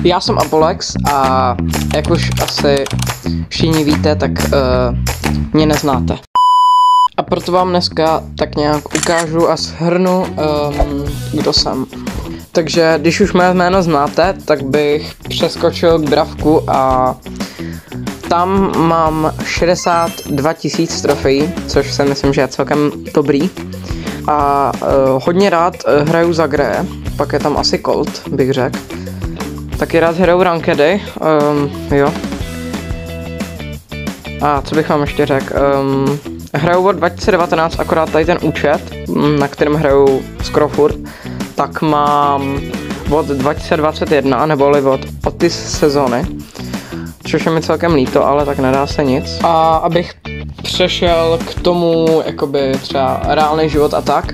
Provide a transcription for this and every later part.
Já jsem Apolex a jak už asi všichni víte, tak mě neznáte. A proto vám dneska tak nějak ukážu a shrnu, kdo jsem. Takže když už mé jméno znáte, tak bych přeskočil k Bravku a tam mám 62 000 trofejí, což si myslím, že je celkem dobrý. A hodně rád hraju za Greje, pak je tam asi Colt, bych řekl. Taky rád hraju rankedy, jo. A co bych vám ještě řekl, hraju od 2019, akorát tady ten účet, na kterém hraju skoro furt, tak mám od 2021, neboli od ty sezóny, což je mi celkem líto, ale tak nedá se nic. A abych přešel k tomu, jakoby třeba reálný život a tak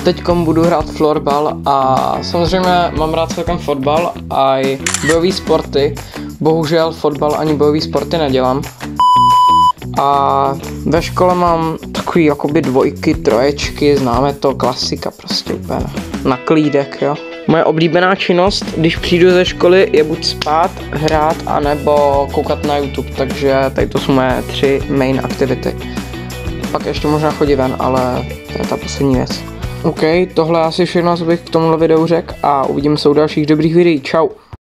teďkom budu hrát florbal a samozřejmě mám rád celkem fotbal a i bojový sporty. Bohužel fotbal ani bojový sporty nedělám. A ve škole mám takový jakoby dvojky, troječky, známe to, klasika prostě úplně na klídek, jo. Moje oblíbená činnost, když přijdu ze školy, je buď spát, hrát, anebo koukat na YouTube, takže tady to jsou moje 3 main aktivity. Pak ještě možná chodit ven, ale to je ta poslední věc. OK, tohle asi všechno, co bych k tomuhle videu řekl a uvidíme se u dalších dobrých videí. Čau.